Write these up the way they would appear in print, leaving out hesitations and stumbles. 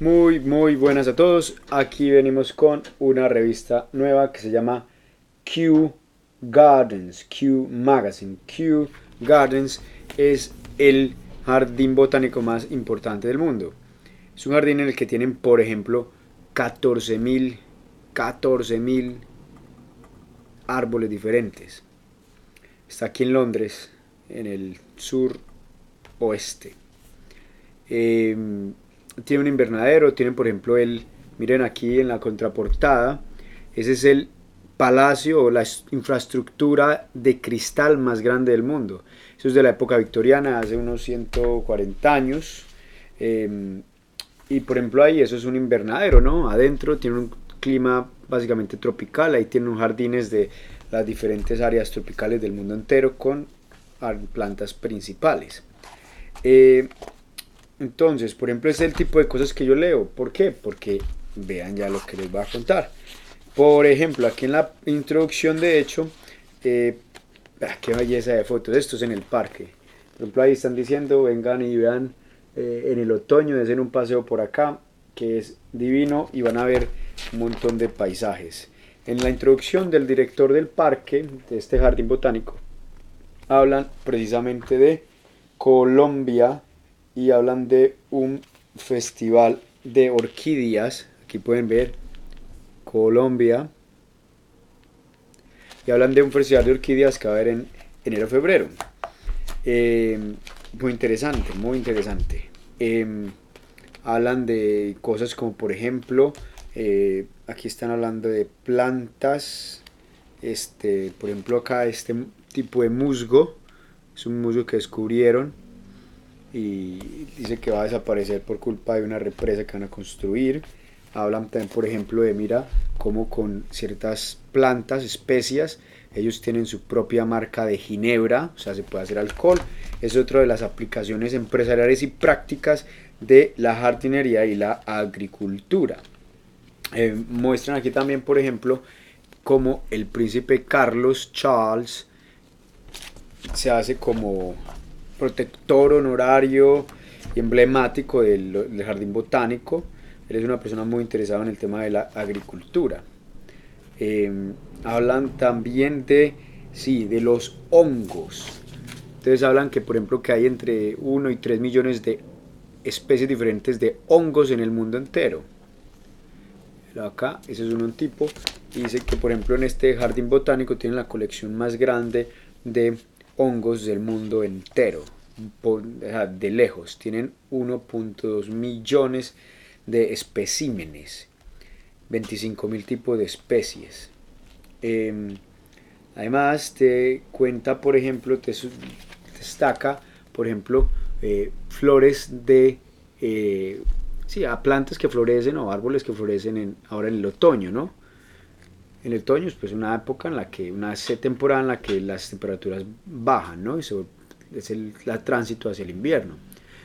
Muy buenas a todos. Aquí venimos con una revista nueva que se llama Kew Gardens, Kew Magazine. Kew Gardens es el jardín botánico más importante del mundo. Es un jardín en el que tienen, por ejemplo, 14.000 árboles diferentes. Está aquí en Londres, en el sur oeste. Eh, Tiene un invernadero, tienen por ejemplo miren aquí en la contraportada, ese es el palacio o la infraestructura de cristal más grande del mundo. Eso es de la época victoriana, hace unos 140 años. Y por ejemplo ahí eso es un invernadero, ¿no? Adentro tiene un clima básicamente tropical, ahí tienen jardines de las diferentes áreas tropicales del mundo entero con plantas principales. Eh, entonces, por ejemplo, es el tipo de cosas que yo leo. ¿Por qué? Porque vean ya lo que les voy a contar. Por ejemplo, aquí en la introducción, de hecho, eh, qué belleza de fotos. Esto es en el parque. Por ejemplo, ahí están diciendo, vengan y vean en el otoño, hacen un paseo por acá, que es divino y van a ver un montón de paisajes. En la introducción del director del parque, de este jardín botánico, hablan precisamente de Colombia y hablan de un festival de orquídeas. Aquí pueden ver Colombia. Y hablan de un festival de orquídeas que va a haber en enero-febrero. Eh, Muy interesante, muy interesante. Hablan de cosas como, por ejemplo, aquí están hablando de plantas. Por ejemplo, acá este tipo de musgo es un musgo que descubrieron y dice que va a desaparecer por culpa de una represa que van a construir. Hablan también, por ejemplo, de mira cómo con ciertas plantas, especias, ellos tienen su propia marca de ginebra, o sea, se puede hacer alcohol. Es otra de las aplicaciones empresariales y prácticas de la jardinería y la agricultura. Muestran aquí también, por ejemplo, cómo el príncipe Carlos Charles se hace como protector honorario y emblemático del jardín botánico. Él es una persona muy interesada en el tema de la agricultura. Eh, Hablan también sí, de los hongos. Entonces hablan que, por ejemplo, que hay entre 1 y 3 millones de especies diferentes de hongos en el mundo entero. Acá, ese es un tipo. Y dice que, por ejemplo, en este jardín botánico tienen la colección más grande de hongos del mundo entero. De lejos, tienen 1.2 millones de especímenes, 25.000 tipos de especies. Eh, Además, te cuenta, por ejemplo, te destaca, por ejemplo, flores sí, a plantas que florecen o árboles que florecen ahora en el otoño, ¿no? En el otoño es pues una época en la que, una temporada en la que las temperaturas bajan, ¿no? Es la tránsito hacia el invierno.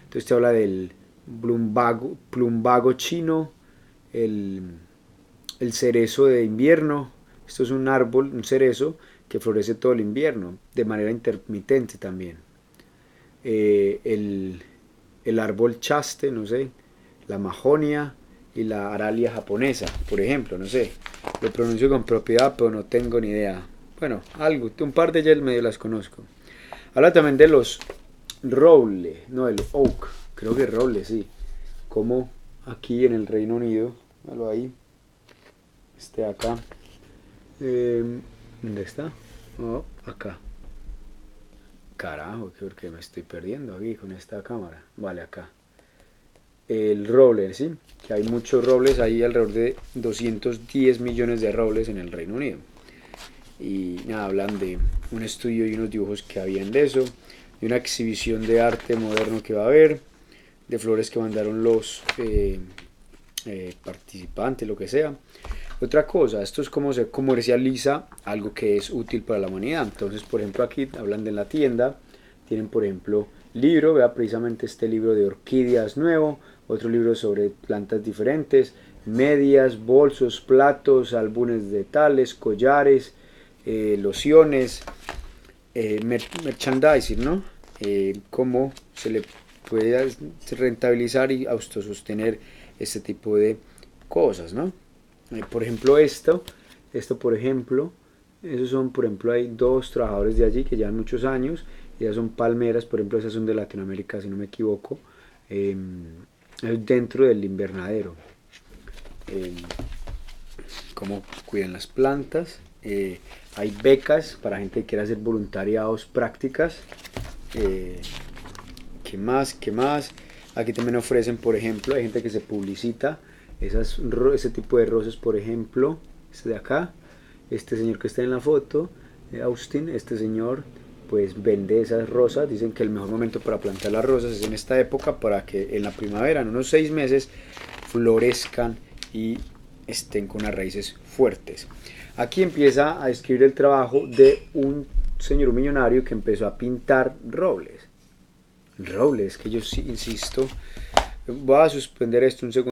Entonces te habla del plumbago chino, el, el cerezo de invierno. Esto es un árbol, un cerezo que florece todo el invierno, de manera intermitente también. El árbol chaste, no sé, la majonia y la aralia japonesa, por ejemplo, no sé. Lo pronuncio con propiedad, pero no tengo ni idea. Bueno, algo, un par de ellas medio las conozco. Habla también de los roble, no, el oak, creo que roble, sí. Como aquí en el Reino Unido, míralo ahí, acá. ¿Dónde está? Oh, acá. Carajo, que me estoy perdiendo aquí con esta cámara. Vale, acá. El roble, ¿sí? Que hay muchos robles, hay alrededor de 210 millones de robles en el Reino Unido. Y nada, hablan de un estudio y unos dibujos que habían de eso, de una exhibición de arte moderno que va a haber, de flores que mandaron los participantes, lo que sea. Otra cosa, esto es cómo se comercializa algo que es útil para la humanidad. Entonces, por ejemplo, aquí hablan de la tienda, tienen, por ejemplo, libro, vea precisamente este libro de orquídeas nuevo, otro libro sobre plantas diferentes, medias, bolsos, platos, álbumes de tales, collares, lociones, merchandising, ¿no? Cómo se le puede rentabilizar y autosostener este tipo de cosas, ¿no? Por ejemplo, esto por ejemplo, esos son, por ejemplo, hay dos trabajadores de allí que llevan muchos años, y esas son palmeras, por ejemplo, esas son de Latinoamérica, si no me equivoco, dentro del invernadero. Eh, Cómo cuidan las plantas. Hay becas para gente que quiera hacer voluntariados, prácticas. Eh, ¿Qué más? ¿Qué más? Aquí también ofrecen, por ejemplo, hay gente que se publicita ese tipo de rosas, por ejemplo, este de acá, este señor que está en la foto, Austin, este señor pues vende esas rosas. Dicen que el mejor momento para plantar las rosas es en esta época, para que en la primavera, en unos 6 meses, florezcan y estén con las raíces fuertes. Aquí empieza a describir el trabajo de un señor millonario que empezó a pintar robles. Robles, que yo sí insisto, voy a suspender esto un segundo.